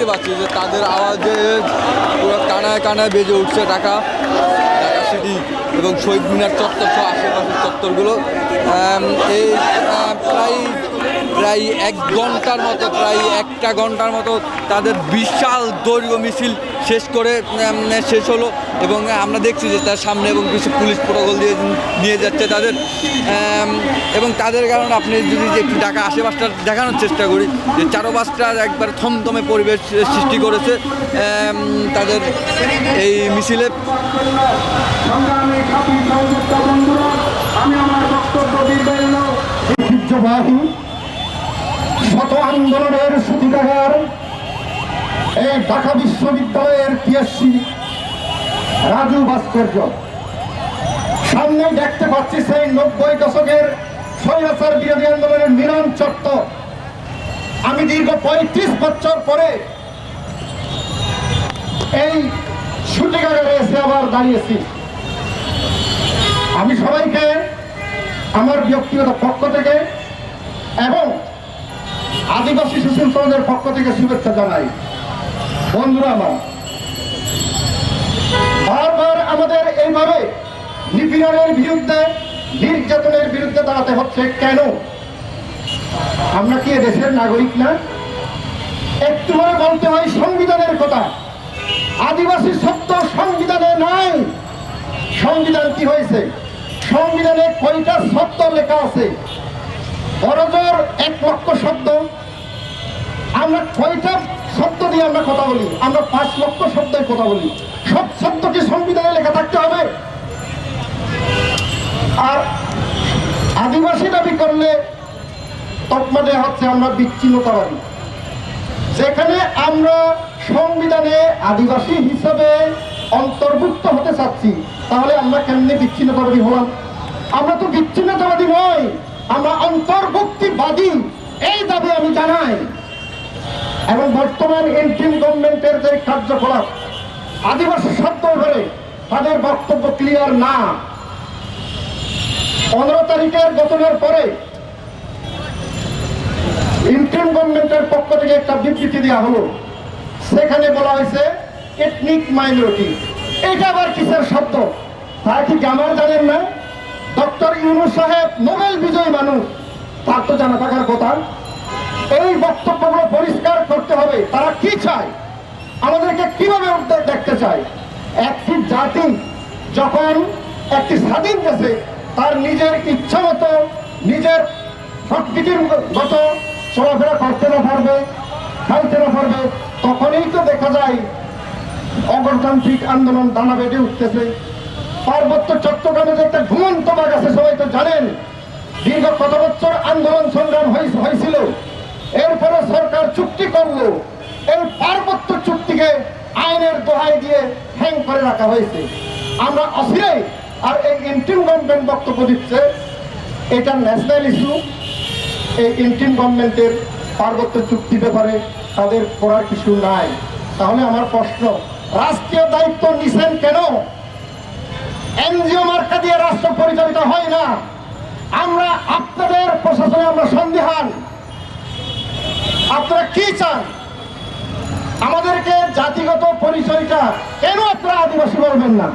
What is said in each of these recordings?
দেখতে পাচ্ছি যে তাদের আওয়াজে পুরো কানায় কানায় বেজে উঠছে ঢাকা সিটি এবং শহীদ মিনার চত্বর সহ আশেপাশের চত্বরগুলো। এই প্রায় এক ঘন্টার মতো, প্রায় একটা ঘন্টার মতো তাদের বিশাল দৈর্ঘ্য মিছিল শেষ হলো এবং আমরা দেখছি যে তার সামনে এবং কিছু পুলিশ প্রোটোকল দিয়ে নিয়ে যাচ্ছে তাদের। এবং তাদের কারণে আপনি যদি একটু ঢাকা আশেপাশটা দেখানোর চেষ্টা করি যে চারপাশটা একবার থমথমে পরিবেশ সৃষ্টি করেছে তাদের এই মিছিলে। শত আন্দোলনের সূতিকাগার এই ঢাকা বিশ্ববিদ্যালয়ের টিএসসি রাজু ভাস্কর্য সামনে দেখতে পাচ্ছি সেই 90 দশকের স্বৈরাচার বিরোধী আন্দোলনের মিলন চত্বর। আমি দীর্ঘ 35 বছর পরে এই সূতিকাগারে এসে আবার দাঁড়িয়েছি। আমি সবাইকে আমার ব্যক্তিগত পক্ষ থেকে এবং আদিবাসী সুশীল সমাজের পক্ষ থেকে শুভেচ্ছা জানাই। বন্ধুরা আমার, বারবার আমাদের এইভাবে নিপীড়নের বিরুদ্ধে, নির্যাতনের বিরুদ্ধে দাঁড়াতে হচ্ছে কেন? আমরা কি দেশের নাগরিক না? একটু করে বলতে হয় সংবিধানের কথা। আদিবাসী শব্দ সংবিধানে নাই। সংবিধান কি হয়েছে? সংবিধানে কয়টা শব্দ লেখা আছে? বড়জোর 1 লক্ষ শব্দ। আমরা কয়টা শব্দ দিয়ে আমরা কথা বলি? আমরা 5 লক্ষ শব্দের কথা বলি। সব শব্দ কি সংবিধানে লেখা থাকতে হবে? আর আদিবাসী দাবি করলে তকমা দেওয়া হচ্ছে আমরা বিচ্ছিন্নতাবাদী। যেখানে আমরা সংবিধানে আদিবাসী হিসাবে অন্তর্ভুক্ত হতে চাচ্ছি, তাহলে আমরা কেমনি বিচ্ছিন্নতাবাদী হলাম? আমরা তো বিচ্ছিন্নতাবাদী নয়, আমরা অন্তর্ভুক্তিবাদী। এই দাবি আমি জানাই। এবং বর্তমান ইন্টারিম গভর্নমেন্টের যে কার্যকলাপ, আদিবাসী শব্দ ধরে তাদের বক্তব্য ক্লিয়ার না। 15 তারিখের গঠনের পরে ইন্টারিম গভর্নমেন্টের পক্ষ থেকে একটা বিবৃতি দেওয়া হলো। সেখানে বলা হয়েছে এথনিক মাইনরিটি। এটা আবার কিসের শব্দ? তারা কি আমার জানেন না? ডক্টর ইউনূস সাহেব নোবেল বিজয়ী মানুষ, তার তো জানা থাকার কথা। এই বক্তব্যগুলো পরিষ্কার করতে হবে। তারা কি চায়, আমাদেরকে কিভাবে দেখতে চায়? একটি জাতি যখন একটি স্বাধীন দেশে তার নিজের ইচ্ছা মতো, নিজের প্রকৃতির মতো চলাফেরা করতে না পারবে, খেলতে না পারবে, তখনই তো দেখা যায় অগণতান্ত্রিক আন্দোলন দানা বেঁধে উঠতেছে। পার্বত্য চট্টগ্রামে যে একটা ঘুমন্ত বাঘ আছে, সবাই তো জানেন। দীর্ঘ কত বছর আন্দোলন সংগ্রাম হয়েছিল, এরপরে সরকার চুক্তি করলো। এই পার্বত্য চুক্তিকে আইনের দোহাই দিয়ে হ্যাং করে রাখা হয়েছে। আমরা অচিরেই, আর এই ইন্টারিম গভর্নমেন্ট বক্তব্য দিচ্ছে এটা ন্যাশনাল ইস্যু। এই ইন্টারিম গভর্নমেন্টের পার্বত্য চুক্তি ব্যাপারে তাদের করার কিছু নাই। তাহলে আমার প্রশ্ন, রাষ্ট্রীয় দায়িত্ব নিছেন কেন? এনজিও মার্কা দিয়ে রাষ্ট্র পরিচালিত হয় না। আমরা আপনাদের প্রশাসনে আমরা সন্দিহান। আপনারা কি চান? আমাদেরকে জাতিগত পরিচয়টা কেন আপনারা আদিবাসী বলবেন না?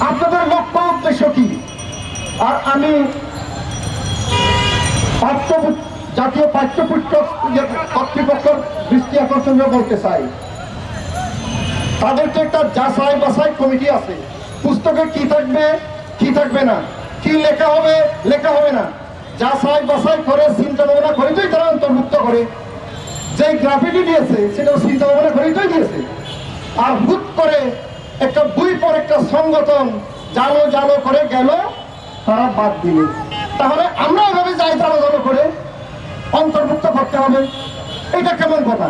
আপনাদের লক্ষ্য উদ্দেশ্য কি? আর আমি জাতীয় পাঠ্যপুস্তক কর্তৃপক্ষের দৃষ্টি আকর্ষণ বলতে চাই, তাদের তো একটা যাচাই বাছাই কমিটি আছে। পুস্তকে কি থাকবে, কি থাকবে না, কি লেখা হবে না, যাচাই বাছাই করে চিন্তা ভাবনা করে তো তারা অন্তর্ভুক্ত করে। যে গ্রাফিটি দিয়েছে সেটাও চিন্তা ভাবনা করেই তো দিয়েছে। আর হুট করে একটা বই পর একটা সংগঠন জালো জালো করে গেল, তারা বাদ দিল। তাহলে আমরা এভাবে যাই জালো জালো করে অন্তর্ভুক্ত করতে হবে, এটা কেমন কথা?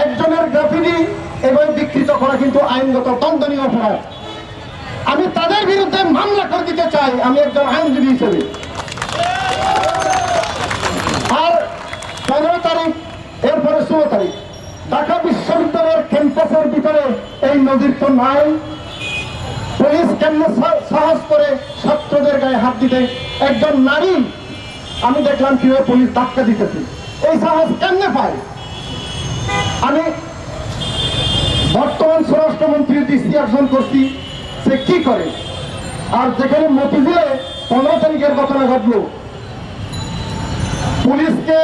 একজনের গ্রাফিটি এভাবে বিকৃত করা কিন্তু আইনগত দণ্ডনীয় অপরাধ। আমি তাদের বিরুদ্ধে মামলা করে দিতে চাই, আমি একজন আইনজীবী হিসেবে। আর 15 তারিখ, এরপরে 16 তারিখ ঢাকা বিশ্ববিদ্যালয়ের ক্যাম্পাসের ভিতরে এই নদীর তো নাই। পুলিশ কেমনে সাহস করে ছাত্রদের গায়ে হাত দিতে? একজন নারী, আমি দেখলাম কিভাবে পুলিশ ধাক্কা দিতেছে। এই সাহস কেমনে পায়? আমি বর্তমান স্বরাষ্ট্রমন্ত্রীর দৃষ্টি আকর্ষণ করছি সে কি করে। আর যেখানে মতিঝিলে 15 তারিখের ঘটনা ঘটলো, পুলিশকে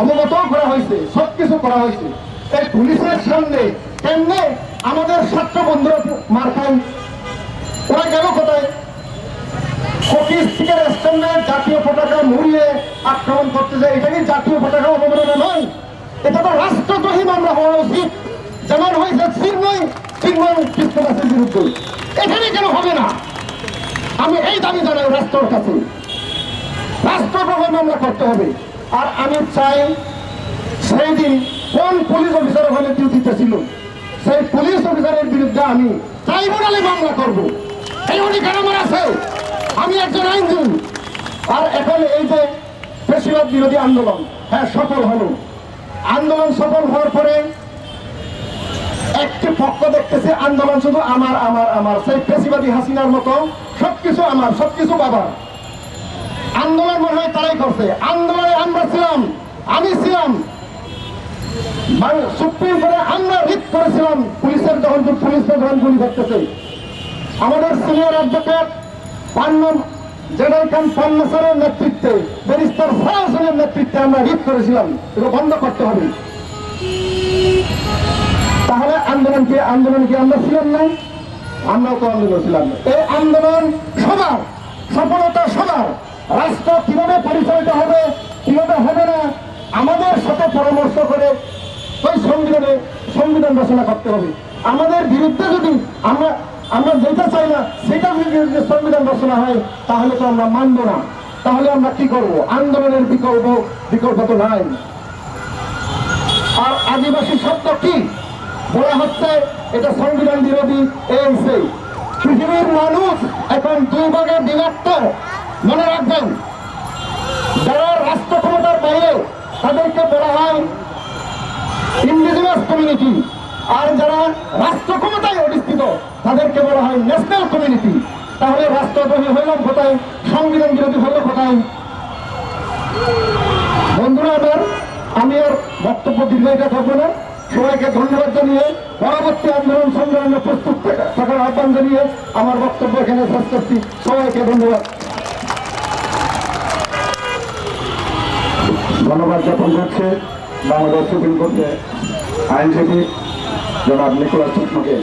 অবগত করা হয়েছে, সবকিছু করা হয়েছে, এই পুলিশের সামনে কেমনে আমাদের ছাত্র বন্ধুরা মার খায়? ওরা গেল কোথায়? অফিস থেকে স্ট্যান্ডে জাতীয় পতাকা মুড়িয়ে আক্রমণ করতে যায়, এটা কি জাতীয় পতাকা অবমাননা নয়? এটা তো রাষ্ট্রদ্রোহী মামলা হওয়া উচিত, যেমন হয়েছে চিন্ময় কৃষ্ণদাসের বিরুদ্ধে। এখানে কেন হবে না? আমি এই দাবি জানাই রাষ্ট্রের কাছে, রাষ্ট্রদ্রোহী মামলা করতে হবে। আর আমি চাই সেই দিন কোন পুলিশ অফিসার ওখানে ডিউটিতে ছিল, সেই পুলিশ অফিসারের বিরুদ্ধে আমি ট্রাইব্যুনালে মামলা করব। এই অধিকার আমার আছে, আমি একজন আইনজীবী। আর এখন এই যে ফ্যাসিবাদ বিরোধী আন্দোলন, হ্যাঁ সফল হলো। আন্দোলন সফল হওয়ার পরে একটি পক্ষ দেখতেছে আন্দোলন শুধু আমার আমার আমার, সেই ফ্যাসিবাদী হাসিনার মতো সবকিছু আমার, সবকিছু বাবার। আন্দোলন মনে হয় তারাই করছে। আন্দোলনে আমরা ছিলাম, আমি ছিলাম, সুপ্রিম কোর্টে আমরা রিট করেছিলাম পুলিশের যখন গুলি করতেছে। আমাদের সিনিয়র অ্যাডভোকেট জেনারেল খান পান্না স্যারের নেতৃত্বে, ব্যারিস্টার ফরাসের নেতৃত্বে আমরা রিট করেছিলাম, এটা বন্ধ করতে হবে। তাহলে আন্দোলন কি আমরা ছিলাম না? আমরাও তো আন্দোলন ছিলাম না। এই আন্দোলন সবার, সফলতা সবার। রাষ্ট্র কিভাবে পরিচালিত হবে, কিভাবে হবে না, আমাদের সাথে পরামর্শ করে ওই সংবিধান রচনা করতে হবে। আমাদের বিরুদ্ধে যদি আমরা যেটা চাই না সেটা যদি সংবিধান রচনা হয়, তাহলে তো আমরা মানব না। তাহলে আমরা কি করব? আন্দোলনের বিকল্প তো নাই। আর আদিবাসী শব্দ কি বলা হচ্ছে? এটা সংবিধান বিরোধী। এই সেই পৃথিবীর মানুষ এখন 2 ভাগে বিভক্ত। মনে রাখবেন, যারা রাষ্ট্র ক্ষমতার বাইরে তাদেরকে বলা হয় ইন্ডিজিনাস কমিউনিটি, আর যারা রাষ্ট্র ক্ষমতায় অধিষ্ঠিত তাদেরকে বলা হয় ন্যাশনাল কমিউনিটি। তাহলে রাষ্ট্রদ্রোহী হইলাম কোথায়, সংবিধান বিরোধী হলো কোথায়? বন্ধুরা আমার, আমি আর বক্তব্য দীর্ঘায়িত করবো না। সবাইকে ধন্যবাদ জানিয়ে পরবর্তী আন্দোলন সংগ্রামে প্রস্তুত থাকার আহ্বান জানিয়ে আমার বক্তব্য এখানে শেষ করছি। সবাইকে ধন্যবাদ জ্ঞাপন করছে বাংলাদেশ সুপ্রিম কোর্টে আইনজীবী জনাব নিকোলাস চুকমাকে।